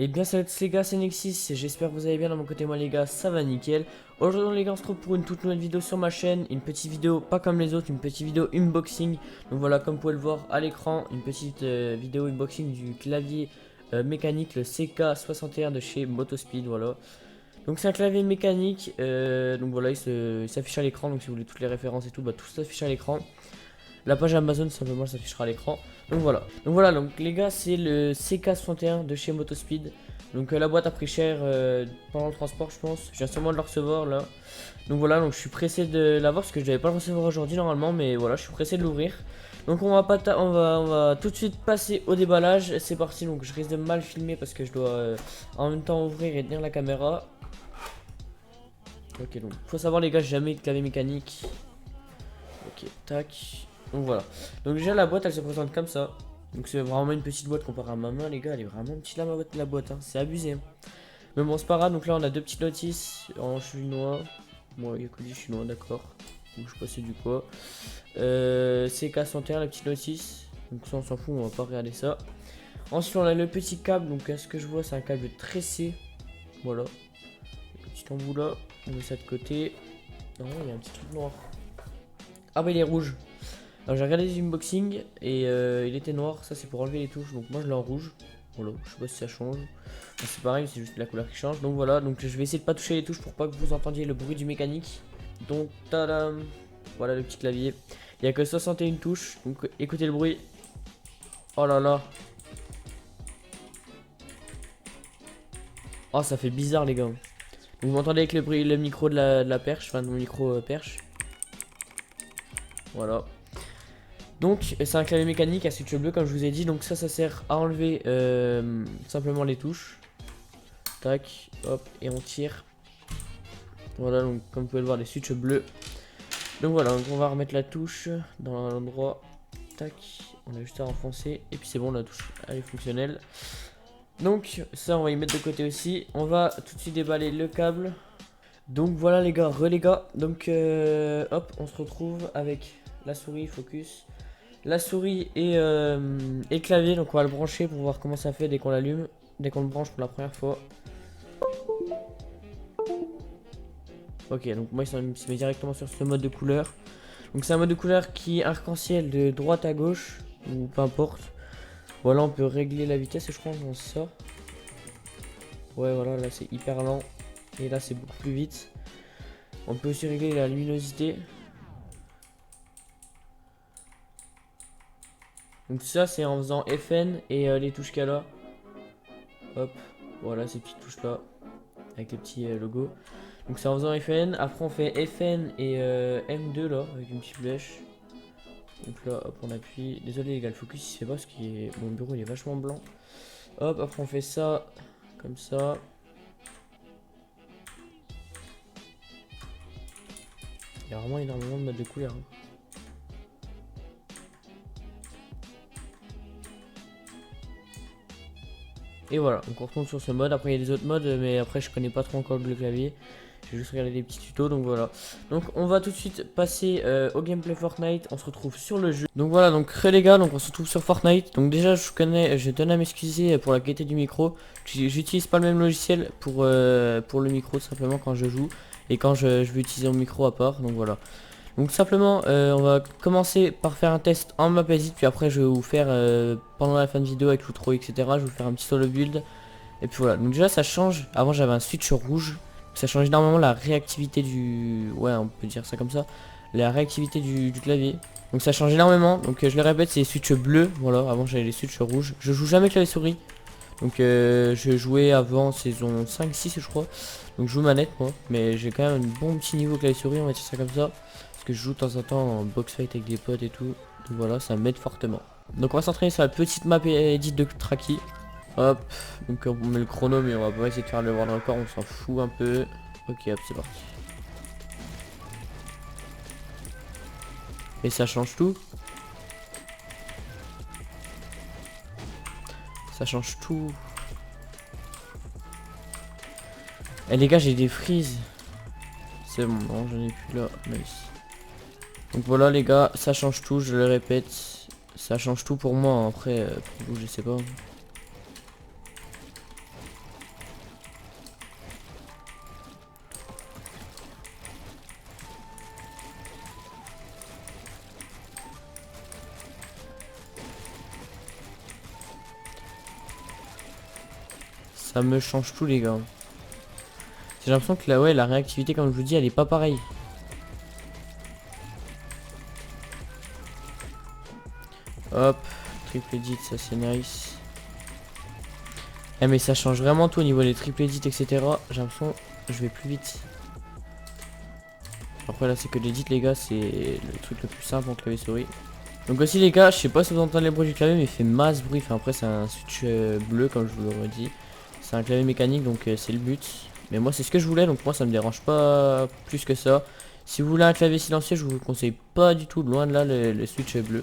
Et bien salut à tous les gars, c'est Nexis, j'espère que vous allez bien. Dans mon côté, moi les gars, ça va nickel. Aujourd'hui les gars, on se retrouve pour une toute nouvelle vidéo sur ma chaîne. Une petite vidéo, pas comme les autres, une petite vidéo unboxing. Donc voilà, comme vous pouvez le voir à l'écran, une petite vidéo unboxing du clavier mécanique, le CK61 de chez Motospeed, voilà. Donc c'est un clavier mécanique, donc voilà, il s'affiche à l'écran. Donc si vous voulez toutes les références et tout, bah tout s'affiche à l'écran. La page Amazon simplement s'affichera à l'écran. Donc les gars, c'est le CK61 de chez Motospeed. Donc la boîte a pris cher pendant le transport, je pense. Je viens sûrement de le recevoir là. Donc voilà, donc je suis pressé de l'avoir parce que je devais pas le recevoir aujourd'hui normalement, mais voilà, je suis pressé de l'ouvrir. Donc on va tout de suite passer au déballage. C'est parti. Donc je risque de mal filmer parce que je dois en même temps ouvrir et tenir la caméra. Ok, donc faut savoir les gars, j'ai jamais eu de clavier mécanique. Ok, tac. Donc voilà. Donc déjà la boîte elle se présente comme ça. Donc c'est vraiment une petite boîte comparée à ma main les gars. Elle est vraiment petite la boîte hein. C'est abusé hein. Mais bon c'est pas grave. Donc là on a deux petites notices en chinois. Moi il y a que du chinois d'accord. Donc je sais pas c'est du quoi. CK61 la petite notice. Donc ça on s'en fout, on va pas regarder ça. Ensuite on a le petit câble. Donc ce que je vois c'est un câble tressé. Voilà. Le petit embout là. On met ça de côté. Non il y a un petit truc noir. Ah bah il est rouge. Alors j'ai regardé les unboxings et il était noir, ça c'est pour enlever les touches, donc moi je l'ai en rouge. Voilà, je sais pas si ça change. Enfin, c'est pareil, c'est juste la couleur qui change. Donc voilà, donc je vais essayer de pas toucher les touches pour pas que vous entendiez le bruit du mécanique. Donc tadam, voilà le petit clavier. Il y a que 61 touches, donc écoutez le bruit. Oh là là. Oh ça fait bizarre les gars. Vous m'entendez avec le bruit, le micro de la perche, enfin de mon micro perche. Voilà. Donc c'est un clavier mécanique à switch bleu comme je vous ai dit. Donc ça sert à enlever simplement les touches. Tac, hop, et on tire. Voilà, donc comme vous pouvez le voir, les switches bleus. Donc voilà, donc on va remettre la touche dans l'endroit. Tac, on a juste à enfoncer. Et puis c'est bon, la touche elle est fonctionnelle. Donc ça on va y mettre de côté aussi. On va tout de suite déballer le câble. Donc voilà les gars, les gars. Donc hop, on se retrouve avec la souris focus. La souris et le clavier, donc on va le brancher pour voir comment ça fait dès qu'on l'allume, dès qu'on le branche pour la première fois. Ok, donc moi il se met directement sur ce mode de couleur. Donc c'est un mode de couleur qui est arc-en-ciel de droite à gauche, ou peu importe. Voilà, on peut régler la vitesse, je crois, dans ça. Ouais, voilà, là c'est hyper lent. Et là c'est beaucoup plus vite. On peut aussi régler la luminosité. Donc ça c'est en faisant FN et les touches qu'elle a. Hop, voilà ces petites touches là. Avec les petits logos. Donc c'est en faisant FN. Après on fait FN et M2 là. Avec une petite flèche. Donc là hop on appuie. Désolé les gars le focus il se fait pas parce que mon bureau il est vachement blanc. Hop après on fait ça. Comme ça. Il y a vraiment énormément de modes de couleurs hein. Et voilà, donc on retourne sur ce mode. Après il y a des autres modes, mais après je connais pas trop encore le clavier. J'ai juste regardé des petits tutos, donc voilà. Donc on va tout de suite passer au gameplay Fortnite. On se retrouve sur le jeu. Donc voilà, donc les gars, donc on se retrouve sur Fortnite. Donc déjà je tenais à m'excuser pour la qualité du micro. J'utilise pas le même logiciel pour le micro simplement quand je joue. Et quand je veux utiliser mon micro à part, donc voilà. Donc simplement on va commencer par faire un test en map edit. Puis après je vais vous faire pendant la fin de vidéo avec l'outro etc. Je vais vous faire un petit solo build. Et puis voilà, donc déjà ça change. Avant j'avais un switch rouge. Ça change énormément la réactivité du... Ouais on peut dire ça comme ça. La réactivité du clavier. Donc ça change énormément. Donc je le répète, c'est les switches bleus. Voilà, avant j'avais les switches rouges. Je joue jamais clavier souris. Donc je jouais avant saison 5-6 je crois. Donc je joue manette moi. Mais j'ai quand même un bon petit niveau clavier souris, on va dire ça comme ça. Parce que je joue de temps en temps en box fight avec des potes et tout. Donc voilà, ça m'aide fortement. Donc on va s'entraîner sur la petite map edit de Traki. Hop, donc on met le chrono mais on va pas essayer de faire le world record, on s'en fout un peu. Ok hop c'est parti. Et ça change tout. Ça change tout. Eh les gars j'ai des frises. C'est bon, non j'en ai plus là, nice. Donc voilà les gars, ça change tout, je le répète. Ça change tout pour moi, après pour vous je sais pas. Ça me change tout les gars. J'ai l'impression que là ouais la réactivité comme je vous dis elle est pas pareille. Hop, triple edit, ça c'est nice. Eh mais ça change vraiment tout au niveau des triple edit etc. J'ai l'impression que je vais plus vite. Après là c'est que l'edit les gars, c'est le truc le plus simple en clavier souris. Donc aussi les gars, je sais pas si vous entendez les bruits du clavier mais il fait masse bruit. Enfin après c'est un switch bleu comme je vous l'aurais dit. C'est un clavier mécanique donc c'est le but. Mais moi c'est ce que je voulais donc moi ça me dérange pas plus que ça. Si vous voulez un clavier silencieux je vous conseille pas du tout, loin de là le switch bleu.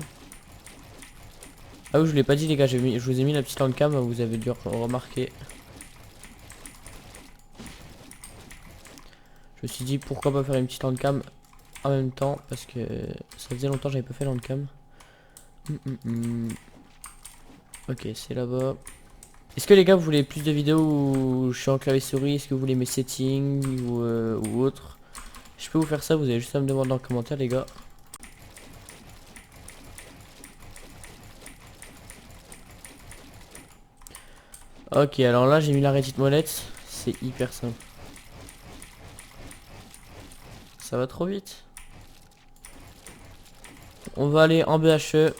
Ah oui je vous l'ai pas dit les gars, je vous ai mis la petite lampe cam, vous avez dû remarquer. Je me suis dit pourquoi pas faire une petite lampe cam en même temps parce que ça faisait longtemps que j'avais pas fait lampe cam. Ok c'est là-bas. Est-ce que les gars vous voulez plus de vidéos où je suis en clavier souris? Est-ce que vous voulez mes settings ou autre? Je peux vous faire ça, vous avez juste à me demander en commentaire les gars. Ok alors là j'ai mis la rétite molette, c'est hyper simple. Ça va trop vite. On va aller en BHE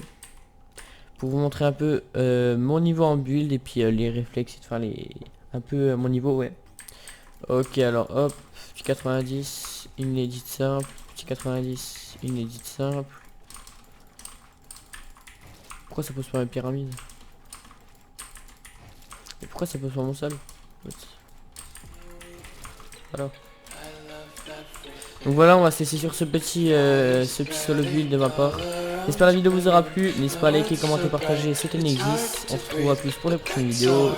pour vous montrer un peu mon niveau en build et puis les réflexes, enfin un peu mon niveau ouais. Ok alors hop, petit 90, une edit simple, petit 90, une edit simple. Pourquoi ça pose pas une pyramide? Et pourquoi ça pose pas mon sol? Voilà. Donc voilà, on va se laisser sur ce petit solo build de ma part. J'espère que la vidéo vous aura plu. N'hésitez pas à liker, commenter, partager. C'était Nexus. On se retrouve à plus pour les prochaines vidéos.